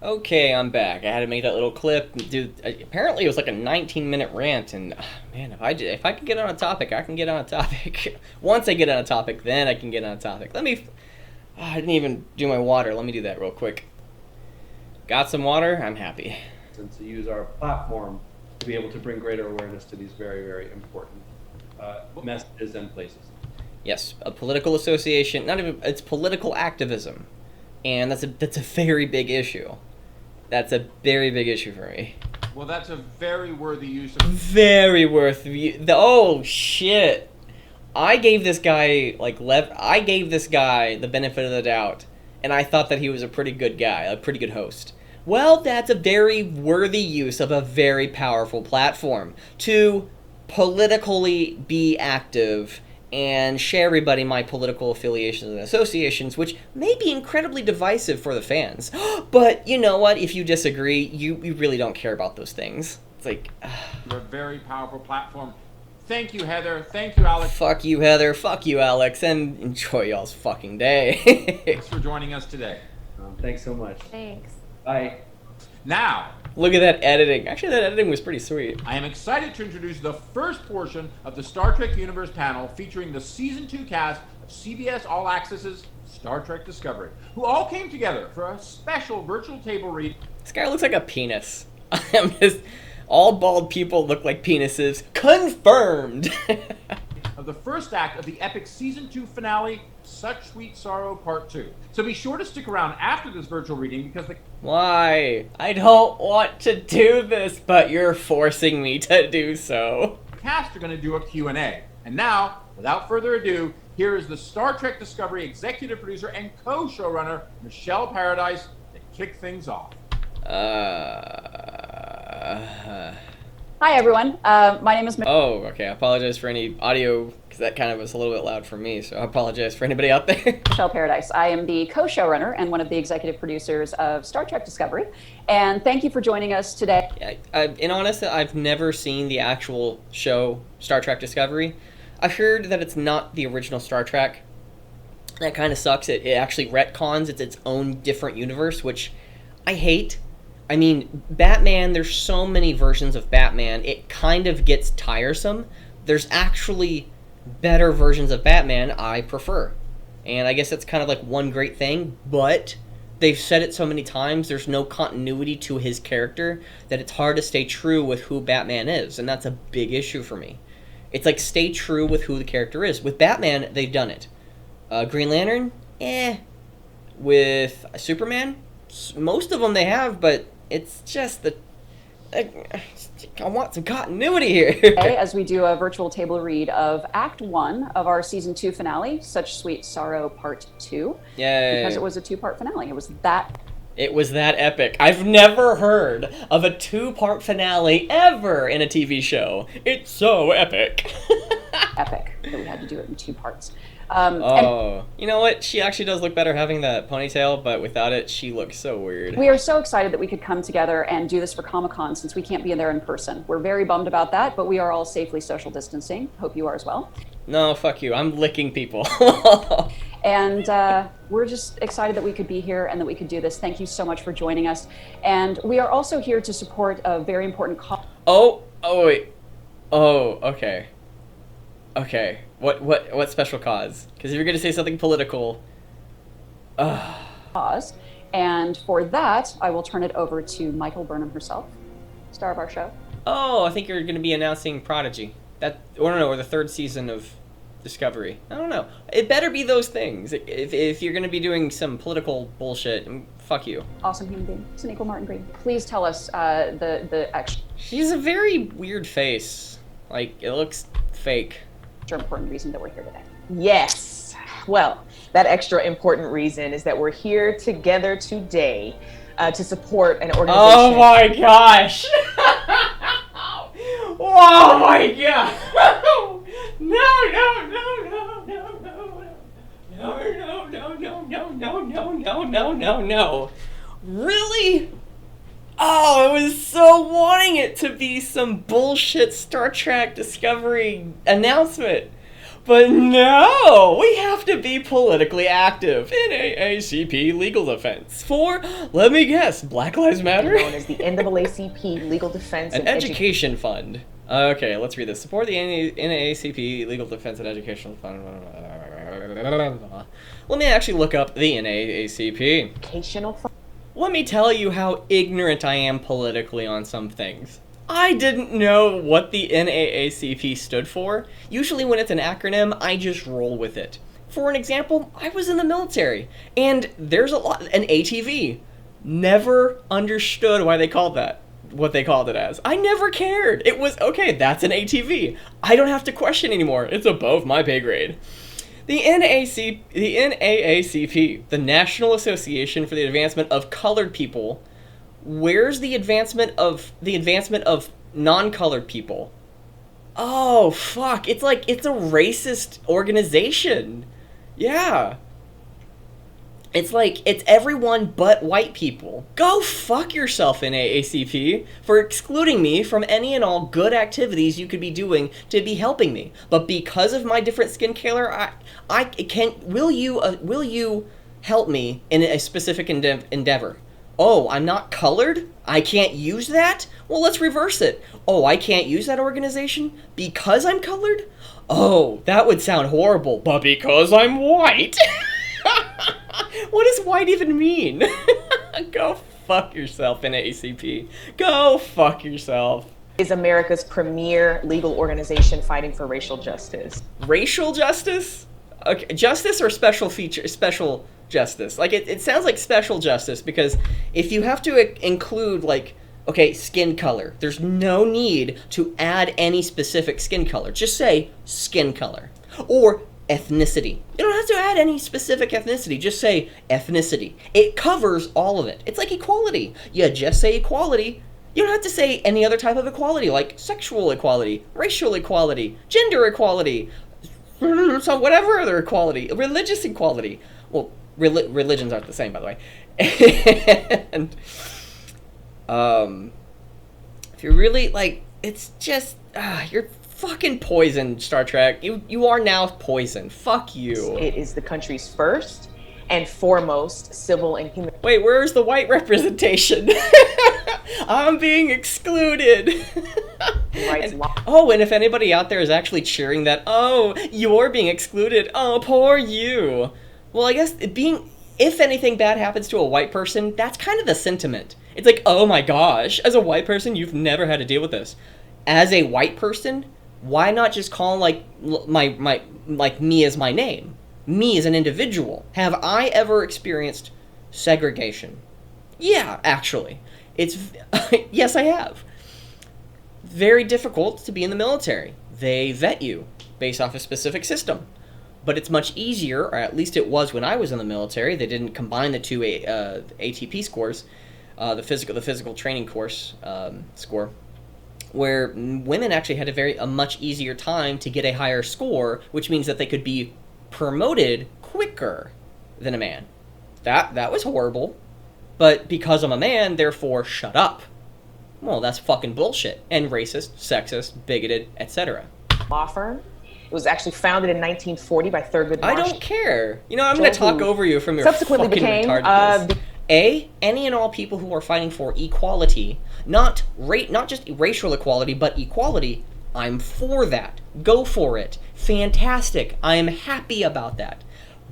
Okay, I'm back. I had to make that little clip. Dude, apparently it was like a 19-minute rant, and man, if I can get on a topic, I can get on a topic. Once I get on a topic, then I can get on a topic. I didn't even do my water. Let me do that real quick. Got some water? I'm happy. And to use our platform to be able to bring greater awareness to these very, very important messages and places. Yes, a political association, it's political activism. And that's a very big issue. That's a very big issue for me. Well, that's a very worthy use of... Very worth... Oh, shit. I gave this guy, the benefit of the doubt, and I thought that he was a pretty good guy, a pretty good host. Well, that's a very worthy use of a very powerful platform to politically be active and share everybody my political affiliations and associations, which may be incredibly divisive for the fans. But you know what? If you disagree, you really don't care about those things. It's like... You're a very powerful platform. Thank you, Heather. Thank you, Alex. Fuck you, Heather. Fuck you, Alex. And enjoy y'all's fucking day. Thanks for joining us today. Thanks so much. Thanks. Bye. Now, Look at that editing. Actually, that editing was pretty sweet. I am excited to introduce the first portion of the Star Trek Universe panel featuring the Season 2 cast of CBS All Access's Star Trek Discovery, who all came together for a special virtual table read. This guy looks like a penis. All bald people look like penises. Confirmed! Of the first act of the epic Season 2 finale, Such Sweet Sorrow Part 2. So be sure to stick around after this virtual reading because the Why? I don't want to do this, but you're forcing me to do so. cast are going to do a Q&A. And now, without further ado, here is the Star Trek Discovery executive producer and co-showrunner, Michelle Paradise, to kick things off. Hi, everyone. My name is Oh, okay. I apologize for any audio, because that kind of was a little bit loud for me, so I apologize for anybody out there. Michelle Paradise. I am the co-showrunner and one of the executive producers of Star Trek Discovery. And thank you for joining us today. In honesty, I've never seen the actual show, Star Trek Discovery. I've heard that it's not the original Star Trek. That kind of sucks. It actually retcons. It's its own different universe, which I hate. I mean, Batman, there's so many versions of Batman, it kind of gets tiresome. There's actually better versions of Batman I prefer. And I guess that's kind of like one great thing, but they've said it so many times, there's no continuity to his character, that it's hard to stay true with who Batman is, and that's a big issue for me. It's like, stay true with who the character is. With Batman, they've done it. Green Lantern? With Superman? Most of them they have, but it's just the... I want some continuity here. Today, as we do a virtual table read of Act 1 of our Season 2 finale, Such Sweet Sorrow Part 2. Yay. Because it was a two-part finale. It was that epic. I've never heard of a 2-part finale ever in a TV show. It's so epic. epic that we had to do it in 2 parts. You know what? She actually does look better having that ponytail, but without it, she looks so weird. We are so excited that we could come together and do this for ComicCon since we can't be there in person. We're very bummed about that, but we are all safely social distancing. Hope you are as well. No, fuck you. I'm licking people. And we're just excited that we could be here and that we could do this. Thank you so much for joining us. And we are also here to support a very important cause. Wait. Oh, okay. Okay. What special cause? Because if you're going to say something political... Cause. And for that, I will turn it over to Michael Burnham herself, star of our show. Oh, I think you're going to be announcing Prodigy. Or the 3rd season of Discovery. I don't know. It better be those things. If you're going to be doing some political bullshit, fuck you. Awesome human being. Sonequa Martin Green. Please tell us the extra She's a very weird face. Like, it looks fake. important reason that we're here today. Yes. Well, that extra important reason is that we're here together today to support an organization. Oh my gosh! Oh my god! No. Really? Oh, I was so wanting it to be some bullshit Star Trek Discovery announcement. But no, we have to be politically active in AACP legal defense for, let me guess, Black Lives Matter? Known as the NAACP Legal Defense An Education Fund. Okay, let's read this. Support the NAACP Legal Defense and Educational Fund. Let me actually look up the NAACP. Educational Fund. Let me tell you how ignorant I am politically on some things. I didn't know what the NAACP stood for. Usually when it's an acronym, I just roll with it. For an example, I was in the military, and there's an ATV. Never understood why they called that, what they called it as. I never cared. It was, okay, that's an ATV. I don't have to question anymore. It's above my pay grade. The NAACP, the National Association for the Advancement of Colored People, where's the advancement of non-colored people? Oh, fuck. It's like, it's a racist organization. Yeah. It's like, it's everyone but white people. Go fuck yourself, NAACP, for excluding me from any and all good activities you could be doing to be helping me. But because of my different skin color, will you help me in a specific endeavor? Oh, I'm not colored? I can't use that? Well, let's reverse it. Oh, I can't use that organization because I'm colored? Oh, that would sound horrible, but because I'm white. What does white even mean? Go fuck yourself, NAACP. Go fuck yourself. Is America's premier legal organization fighting for racial justice. Racial justice? Okay, justice or special justice? Like, it sounds like special justice, because if you have to include, like, okay, skin color, there's no need to add any specific skin color. Just say skin color. Or ethnicity. You don't have to add any specific ethnicity. Just say ethnicity. It covers all of it. It's like equality. You just say equality. You don't have to say any other type of equality, like sexual equality, racial equality, gender equality, so whatever other equality, religious equality. Well, religions aren't the same, by the way. And if you're really, like, it's just, you're fucking poison, Star Trek. You are now poison. Fuck you. It is the country's first and foremost civil and human. Wait, where's the white representation? I'm being excluded. Rights law. Oh, and if anybody out there is actually cheering that, oh, you're being excluded, oh, poor you. Well, I guess if anything bad happens to a white person, that's kind of the sentiment. It's like, oh my gosh, as a white person, you've never had to deal with this. As a white person, why not just call, like, like me as my name? Me as an individual. Have I ever experienced segregation? Yeah, actually. Yes, I have. Very difficult to be in the military. They vet you based off a specific system. But it's much easier, or at least it was when I was in the military. They didn't combine the two ATP scores, the physical training course score, where women actually had a much easier time to get a higher score, which means that they could be promoted quicker than a man. That was horrible. But because I'm a man, therefore shut up. Well, that's fucking bullshit. And racist, sexist, bigoted, etc. Law firm. It was actually founded in 1940 by Thurgood Marshall. I don't care. You know, I'm going to talk over you from your subsequently fucking became retardedness. Any and all people who are fighting for equality, not just racial equality, but equality, I'm for that. Go for it. Fantastic. I am happy about that.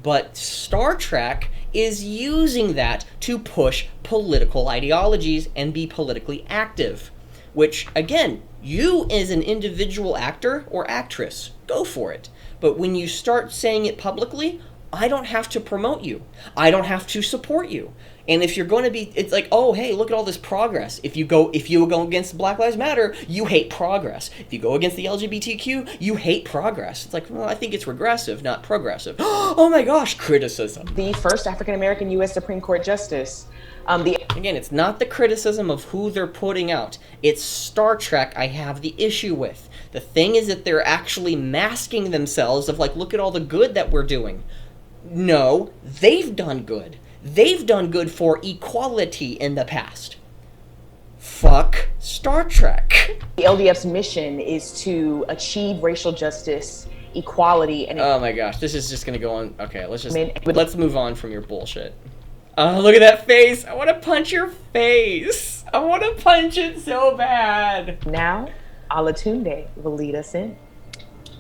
But Star Trek is using that to push political ideologies and be politically active. Which, again, you as an individual actor or actress, go for it. But when you start saying it publicly, I don't have to promote you. I don't have to support you. And if you're going to be, it's like, oh, hey, look at all this progress. If you go against Black Lives Matter, you hate progress. If you go against the LGBTQ, you hate progress. It's like, well, I think it's regressive, not progressive. Oh my gosh, criticism. The first African-American U.S. Supreme Court Justice. Again, it's not the criticism of who they're putting out. It's Star Trek I have the issue with. The thing is that they're actually masking themselves of, like, look at all the good that we're doing. No, they've done good. They've done good for equality in the past. Fuck Star Trek. The LDF's mission is to achieve racial justice equality and Oh my gosh, this is just gonna go on. Okay, let's mean, let's move on from your bullshit. Oh, look at that face! I want to punch your face. I want to punch it so bad. now Alatunde will lead us in.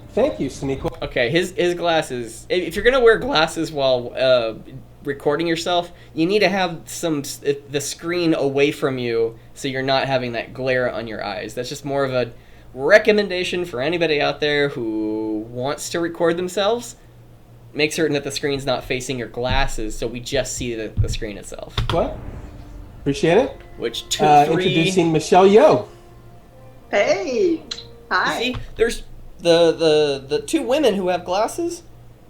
Thank you, Sneeko. Okay, his glasses. If you're gonna wear glasses while recording yourself, you need to have the screen away from you so you're not having that glare on your eyes. That's just more of a recommendation for anybody out there who wants to record themselves. Make certain that the screen's not facing your glasses so we just see the screen itself. What? Appreciate it. Which, 2, 3... Introducing Michelle Yeoh. Hey, hi. See, there's the two women who have glasses.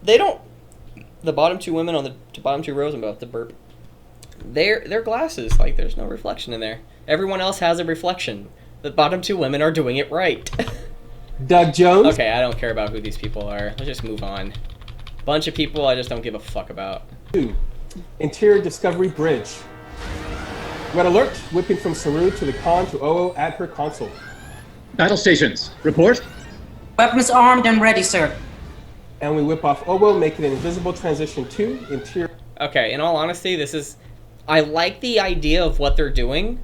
They don't... The bottom two women on the bottom two rows, I'm about to burp. They're glasses. Like, there's no reflection in there. Everyone else has a reflection. The bottom two women are doing it right. Doug Jones. Okay, I don't care about who these people are. Let's just move on. Bunch of people I just don't give a fuck about. 2. Interior Discovery Bridge. Red alert, whipping from Saru to the con to Oo at her console. Battle stations, report. Weapons armed and ready, sir. And we whip off Oo, making an invisible transition to interior. Okay, in all honesty, this is... I like the idea of what they're doing,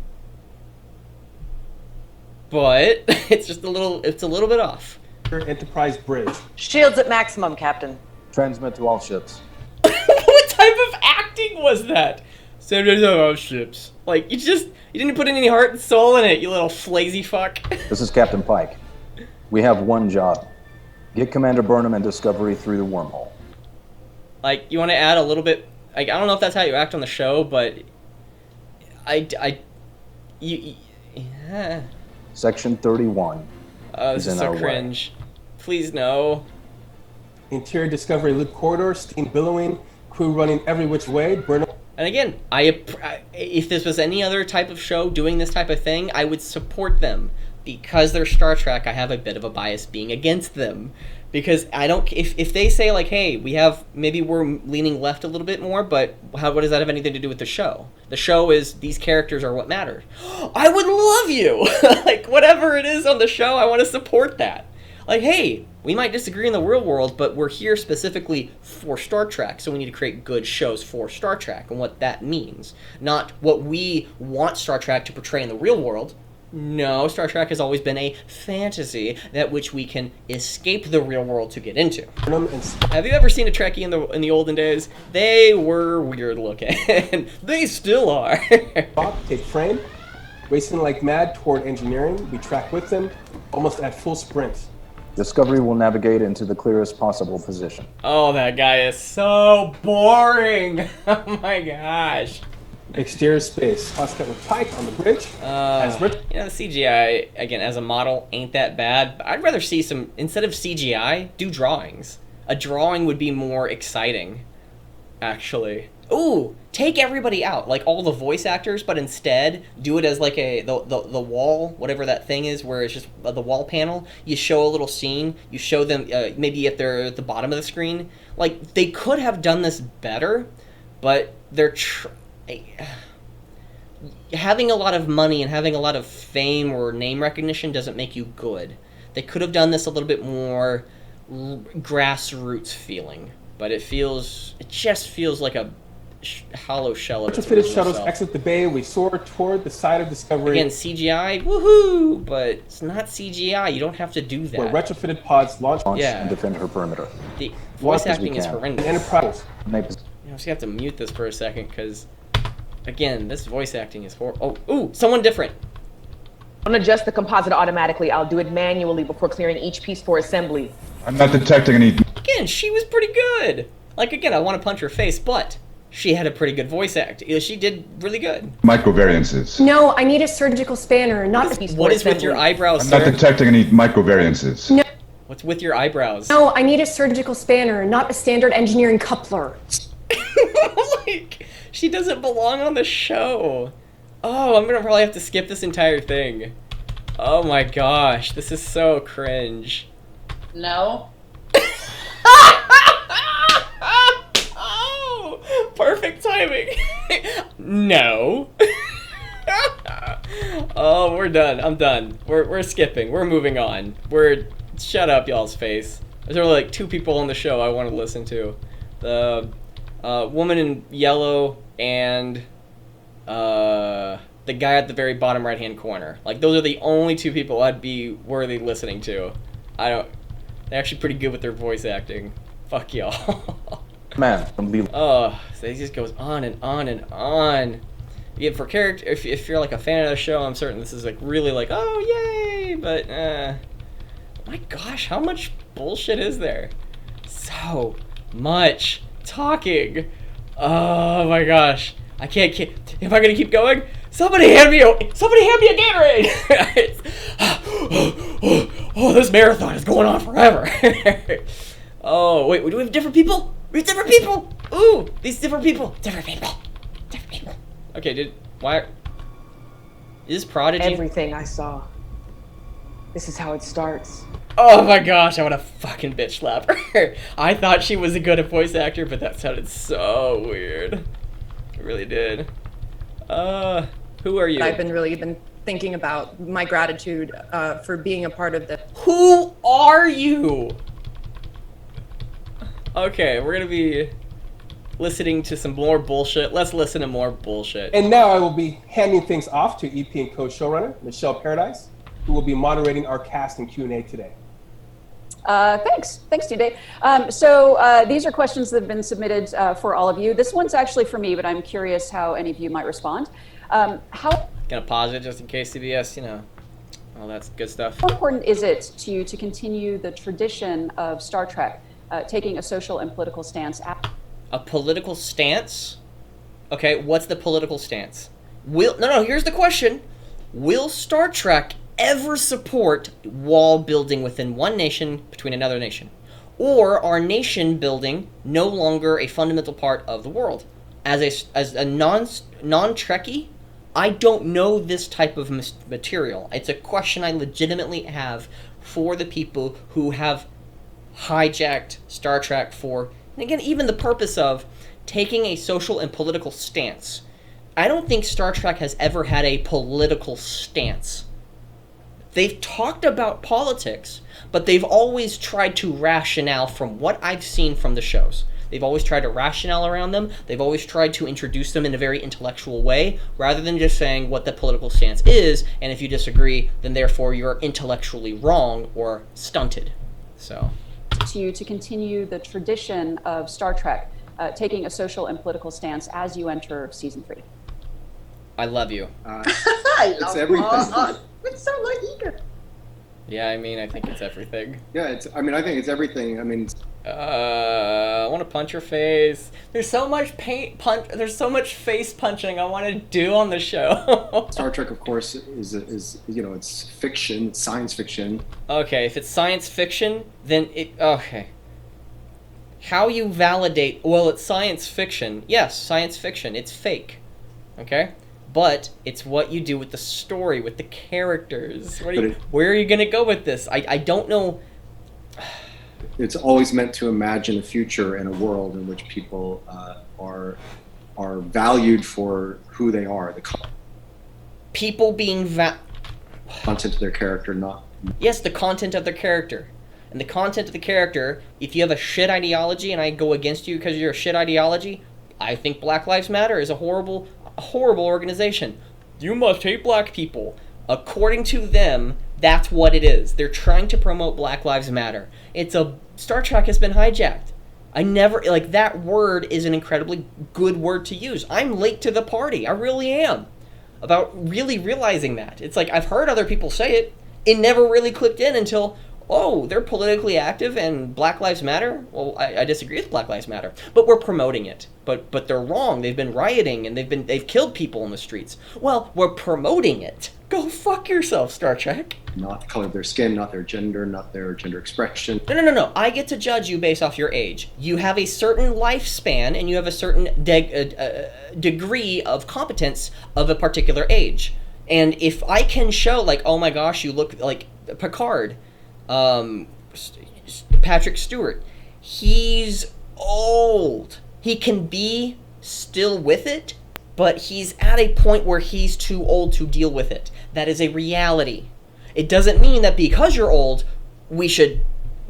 but it's a little bit off. Enterprise Bridge. Shields at maximum, Captain. Transmit to all ships. What type of acting was that? Send it to all ships. Like, you didn't put any heart and soul in it, you little flazy fuck. This is Captain Pike. We have one job. Get Commander Burnham and Discovery through the wormhole. Like, you want to add a little bit... Like, I don't know if that's how you act on the show, but... Yeah. Section 31. This is so cringe. Please, no. Interior Discovery loop corridor, steam billowing, crew running every which way. Burnham. And again, if this was any other type of show doing this type of thing, I would support them. Because they're Star Trek, I have a bit of a bias being against them. Because I don't... If they say, like, hey, maybe we're leaning left a little bit more, but what does that have anything to do with the show? The show is, these characters are what matter. I would love you! Like, whatever it is on the show, I want to support that. Like, hey, we might disagree in the real world, but we're here specifically for Star Trek, so we need to create good shows for Star Trek and what that means. Not what we want Star Trek to portray in the real world. No, Star Trek has always been a fantasy that which we can escape the real world to get into. Have you ever seen a Trekkie in the olden days? They were weird looking. They still are. Take frame. Racing like mad toward engineering. We track with them, almost at full sprint. Discovery will navigate into the clearest possible position. Oh, that guy is so boring. Oh my gosh. Exterior space. Oscar with Pike on the bridge. As Rich. You know, the CGI, again, as a model, ain't that bad. But I'd rather see some, instead of CGI, do drawings. A drawing would be more exciting, actually. Ooh, take everybody out, like all the voice actors, but instead do it as like the wall, whatever that thing is, where it's just the wall panel. You show a little scene. You show them maybe at the bottom of the screen. Like, they could have done this better, but they're having a lot of money and having a lot of fame or name recognition doesn't make you good. They could have done this a little bit more grassroots feeling, but it just feels like a hollow shell of its Retrofitted shuttles self. exit the bay. We soar toward the side of Discovery. Again, CGI, woohoo! But it's not CGI. You don't have to do that. Where retrofitted pods launch And defend her perimeter. The voice Walk as we acting is can. horrendous. Enterprise. You know, I just have to mute this for a second because, again, this voice acting is horrible. Oh, ooh, someone different. Don't adjust the composite automatically. I'll do it manually before clearing each piece for assembly. I'm not detecting any... Again, she was pretty good. Like, again, I want to punch her face, but she had a pretty good voice act. She did really good. microvariances. No, I need a surgical spanner, not a... What is with your eyebrows, I'm not sir? detecting any microvariances. No. What's with your eyebrows? No, I need a surgical spanner, not a standard engineering coupler. Like, she doesn't belong on the show. Oh, I'm gonna probably have to skip this entire thing. Oh my gosh, this is so cringe. No. Oh, perfect timing. No. Oh, we're done. I'm done. We're skipping. We're moving on. Shut up, y'all's face. There's only like 2 people on the show I want to listen to. The woman in yellow and the guy at the very bottom right-hand corner. Like, those are the only 2 people I'd be worthy listening to. They're actually pretty good with their voice acting. Fuck y'all. Man, unbelievable. Oh, so it just goes on and on and on. Yeah, for character, if you're like a fan of the show, I'm certain this is like really like, oh yay, but my gosh, how much bullshit is there? So much talking. Oh my gosh, I can't keep. Am I gonna keep going? Somebody hand me a Gatorade. Oh, this marathon is going on forever. Oh wait, do we have different people? We have different people. Ooh, these different people. Different people. Okay, why? Is this Prodigy? Everything I saw. This is how it starts. Oh my gosh, I want to fucking bitch slap her. I thought she was a good voice actor, but that sounded so weird. It really did. Who are you? I've been thinking about my gratitude for being a part of this. Who are you? Okay, we're gonna be listening to some more bullshit. Let's listen to more bullshit. And now I will be handing things off to EP and co-showrunner, Michelle Paradise, who will be moderating our cast and Q&A today. Thanks to you, Dave. So these are questions that have been submitted for all of you. This one's actually for me, but I'm curious how any of you might respond. Gonna pause it just in case CBS, all that's good stuff. How important is it to you to continue the tradition of Star Trek taking a social and political stance? A political stance? Okay, what's the political stance? Here's the question. Will Star Trek ever support wall building within one nation between another nation? Or are nation building no longer a fundamental part of the world? As a non-Trekkie, I don't know this type of material. It's a question I legitimately have for the people who have hijacked Star Trek for, and again, even the purpose of taking a social and political stance. I don't think Star Trek has ever had a political stance. They've talked about politics, but they've always tried to rationale from what I've seen from the shows. They've always tried to rationale around them. They've always tried to introduce them in a very intellectual way, rather than just saying what the political stance is, and if you disagree, then therefore you're intellectually wrong or stunted. So, to you to continue the tradition of Star Trek taking a social and political stance as you enter season 3? I love you. It's everything. It's so eager. Yeah, I think it's everything. Yeah, I think it's everything. I want to punch her face. There's so much there's so much face punching I want to do on the show. Star Trek, of course, is it's fiction, it's science fiction. Okay, if it's science fiction, then okay. How you validate? Well, it's science fiction. Yes, science fiction. It's fake. Okay. But it's what you do with the story, with the characters. Where are you going to go with this? I don't know. It's always meant to imagine a future and a world in which people are valued for who they are. People being content of their character, not. Yes, the content of their character. And the content of the character, if you have a shit ideology and I go against you because of your shit ideology, I think Black Lives Matter is a horrible organization. You must hate black people. According to them, that's what it is. They're trying to promote Black Lives Matter. Star Trek has been hijacked. That word is an incredibly good word to use. I'm late to the party. I really am. About really realizing that. It's like, I've heard other people say it. It never really clicked in until, they're politically active and Black Lives Matter? Well, I disagree with Black Lives Matter. But we're promoting it. But they're wrong. They've been rioting and they've killed people in the streets. Well, we're promoting it. Go fuck yourself, Star Trek. Not the color of their skin, not their gender, not their gender expression. No. I get to judge you based off your age. You have a certain lifespan and you have a certain degree of competence of a particular age. And if I can show, oh my gosh, you look like Picard, Patrick Stewart, he's old. He can be still with it, but he's at a point where he's too old to deal with it. That is a reality. It doesn't mean that because you're old, we should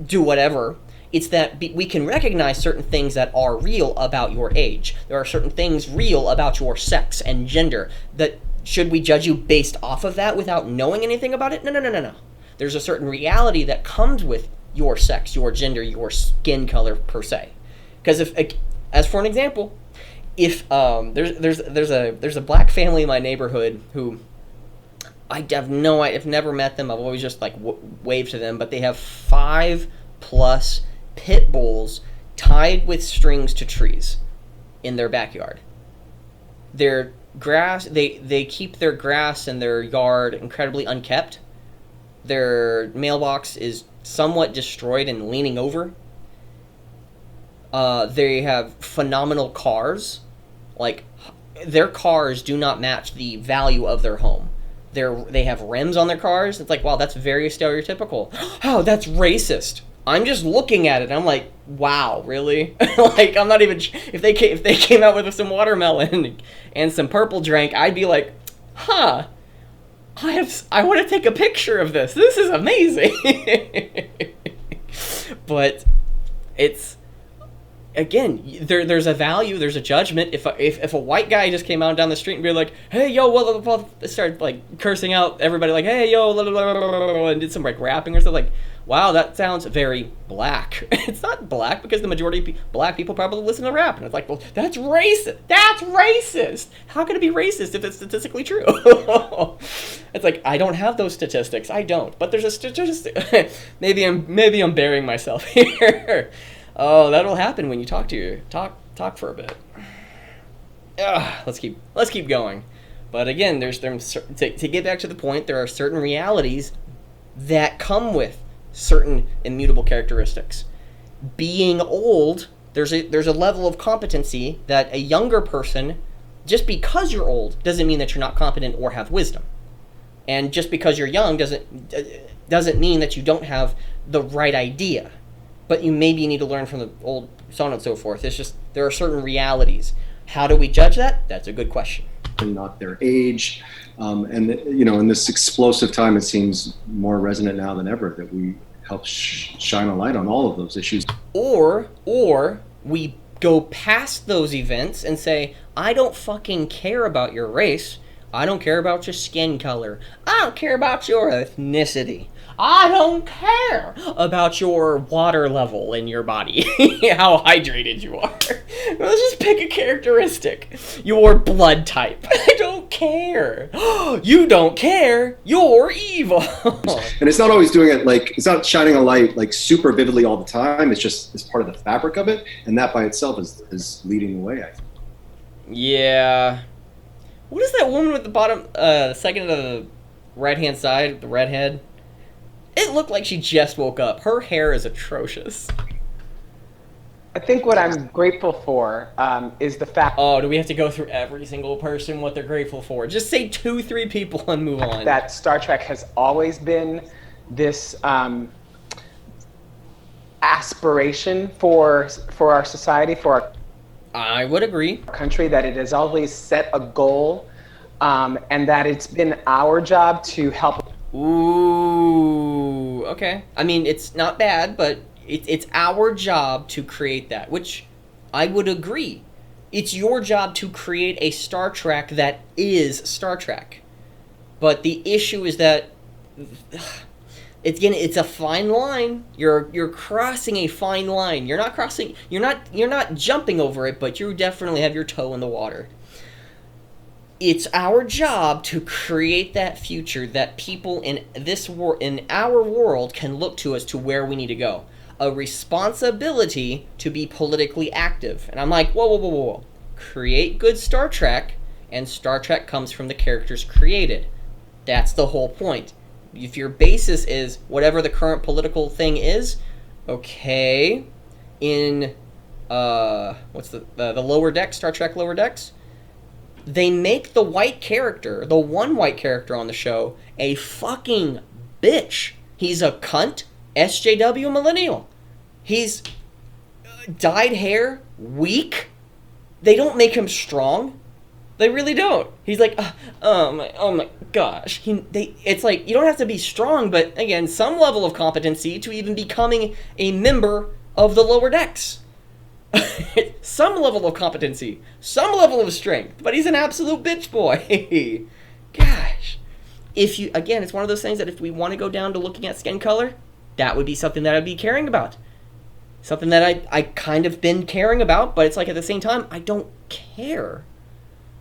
do whatever. It's that we can recognize certain things that are real about your age. There are certain things real about your sex and gender. That should we judge you based off of that without knowing anything about it? No. There's a certain reality that comes with your sex, your gender, your skin color per se. Because as for an example, if there's a black family in my neighborhood who I've never met them. I've always just like waved to them, but they have 5+ pit bulls tied with strings to trees in their backyard. Their grass, they keep their grass and their yard incredibly unkept. Their mailbox is somewhat destroyed and leaning over. They have phenomenal cars. Like, their cars do not match the value of their home. They have rims on their cars. It's like, wow, that's very stereotypical. Oh, that's racist. I'm just looking at it. I'm like, wow, really? Like, I'm not even. If they came out with some watermelon and some purple drink, I'd be like, huh. I want to take a picture of this. This is amazing. But it's. Again, there's a value, there's a judgment. If a white guy just came out down the street and be like, hey, yo, started like cursing out everybody like, hey, yo, and did some like rapping or something, like, wow, that sounds very black. It's not black because the majority of black people probably listen to rap. And it's like, well, that's racist. That's racist. How can it be racist if it's statistically true? It's like, I don't have those statistics. I don't. But there's a statistic. Maybe I'm burying myself here. Oh, that'll happen when you talk for a bit. Let's keep going. But again, to get back to the point, there are certain realities that come with certain immutable characteristics. Being old, there's a level of competency that a younger person, just because you're old, doesn't mean that you're not competent or have wisdom. And just because you're young doesn't mean that you don't have the right idea. But you maybe need to learn from the old, so on and so forth. It's just, there are certain realities. How do we judge that? That's a good question. And not their age. And, in this explosive time, it seems more resonant now than ever that we help shine a light on all of those issues. Or we go past those events and say, I don't fucking care about your race. I don't care about your skin color. I don't care about your ethnicity. I don't care about your water level in your body, how hydrated you are. Let's just pick a characteristic. Your blood type. I don't care. You don't care. You're evil. And it's not always doing it it's not shining a light like super vividly all the time. It's part of the fabric of it, and that by itself is leading the way, I think. Yeah. What is that woman with the bottom, second of the right-hand side, the redhead? It looked like she just woke up. Her hair is atrocious. I think what I'm grateful for is the fact. Oh, do we have to go through every single person, what they're grateful for? Just say 2-3 people and move on. That Star Trek has always been this aspiration for our society, for our I would agree. Country, that it has always set a goal, and that it's been our job to help. Ooh, okay. I mean, it's not bad, but it's our job to create that, which I would agree. It's your job to create a Star Trek that is Star Trek. But the issue is that it's a fine line. You're crossing a fine line. You're not jumping over it, but you definitely have your toe in the water. It's our job to create that future that people in our world can look to as to where we need to go. A responsibility to be politically active. And I'm like, whoa. Create good Star Trek, and Star Trek comes from the characters created. That's the whole point. If your basis is whatever the current political thing is, okay, in what's the Lower Decks, Star Trek Lower Decks, they make the one white character on the show, a fucking bitch. He's a cunt, SJW millennial. He's dyed hair, weak. They don't make him strong. They really don't. He's like, oh my gosh. It's like, you don't have to be strong, but again, some level of competency to even becoming a member of the lower decks. Some level of competency, some level of strength, but he's an absolute bitch boy. Gosh. Again, it's one of those things that if we want to go down to looking at skin color, that would be something that I'd be caring about. Something that I kind of been caring about, but it's like at the same time, I don't care.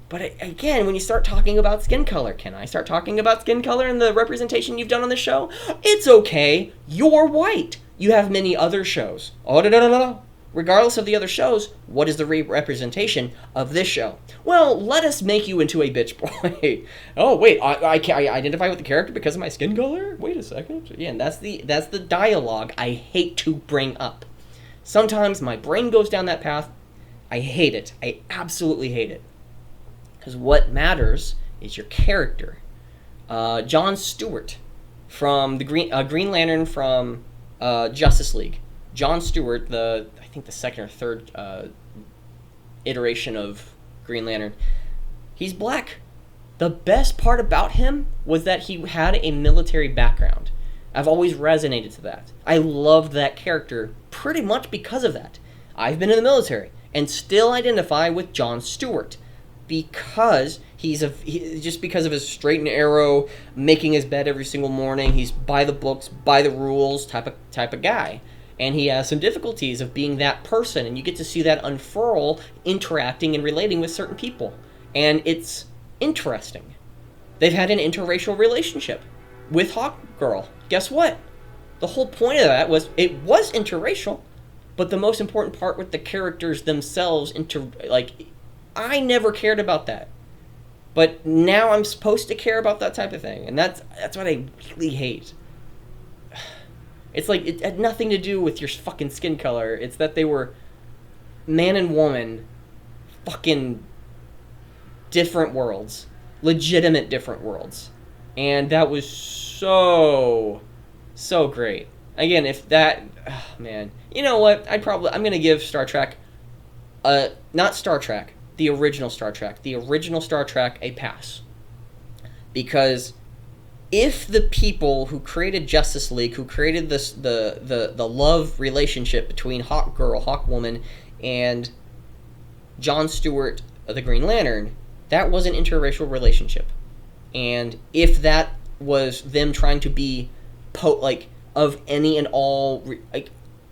But again, when you start talking about skin color, can I start talking about skin color and the representation you've done on the show? It's okay. You're white. You have many other shows. Oh, no. Regardless of the other shows, what is the representation of this show? Well, let us make you into a bitch boy. Oh, wait, I identify with the character because of my skin color? Wait a second. Yeah, and that's the dialogue I hate to bring up. Sometimes my brain goes down that path. I hate it. I absolutely hate it. Because what matters is your character. Jon Stewart from the Green Lantern from Justice League. Jon Stewart, I think the second or third iteration of Green Lantern, he's black. The best part about him was that he had a military background. I've always resonated to that. I loved that character pretty much because of that. I've been in the military and still identify with Jon Stewart because just because of his straight and arrow, making his bed every single morning. He's by the books, by the rules type of guy. And he has some difficulties of being that person, and you get to see that unfurl interacting and relating with certain people. And it's interesting. They've had an interracial relationship with Hawkgirl. Guess what? The whole point of that was it was interracial, but the most important part with the characters themselves, I never cared about that. But now I'm supposed to care about that type of thing, and that's what I really hate. It's like it had nothing to do with your fucking skin color. It's that they were man and woman, fucking different worlds, legitimate different worlds, and that was so great. Again, if that, man, you know what? I'm gonna give Star Trek, not Star Trek, the original Star Trek a pass, because if the people who created Justice League, who created this the love relationship between Hawkwoman, and Jon Stewart, the Green Lantern, that was an interracial relationship, and if that was them trying to be of any and all,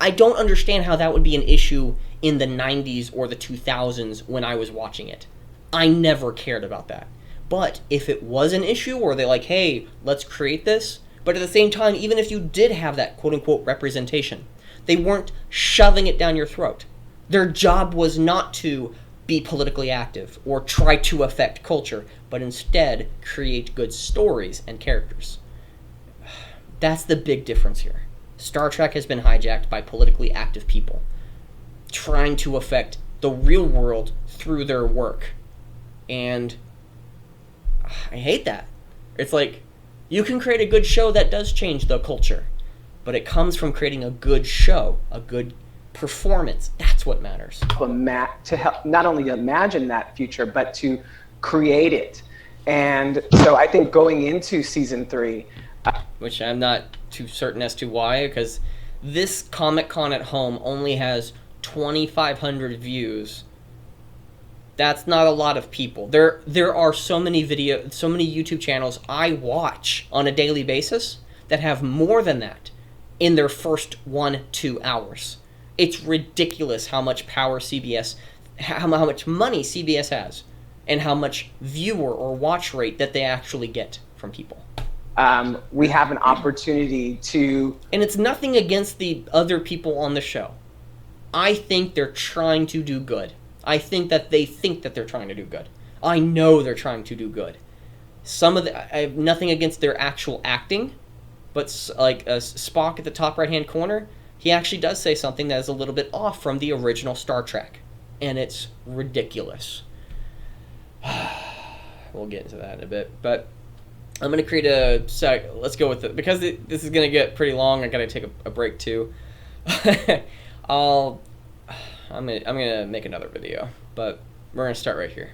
I don't understand how that would be an issue in the 90s or the 2000s when I was watching it. I never cared about that. But if it was an issue where they're like, hey, let's create this, but at the same time, even if you did have that quote-unquote representation, they weren't shoving it down your throat. Their job was not to be politically active or try to affect culture, but instead create good stories and characters. That's the big difference here. Star Trek has been hijacked by politically active people trying to affect the real world through their work. And I hate that. It's like, you can create a good show that does change the culture, but it comes from creating a good show, a good performance. That's what matters. To help not only imagine that future, but to create it. And so I think going into season 3, which I'm not too certain as to why, because this ComicCon at home only has 2,500 views. That's not a lot of people. There are so many YouTube channels I watch on a daily basis that have more than that in their first 1-2 hours. It's ridiculous how much power CBS, how much money CBS has, and how much viewer or watch rate that they actually get from people. We have an opportunity to... And it's nothing against the other people on the show. I think they're trying to do good. I think that they think that they're trying to do good. I know they're trying to do good. I have nothing against their actual acting, but like Spock at the top right-hand corner, he actually does say something that is a little bit off from the original Star Trek, and it's ridiculous. We'll get into that in a bit, but I'm going to create let's go with it, because this is going to get pretty long. I got to take a break too. I'm gonna make another video, but we're gonna start right here.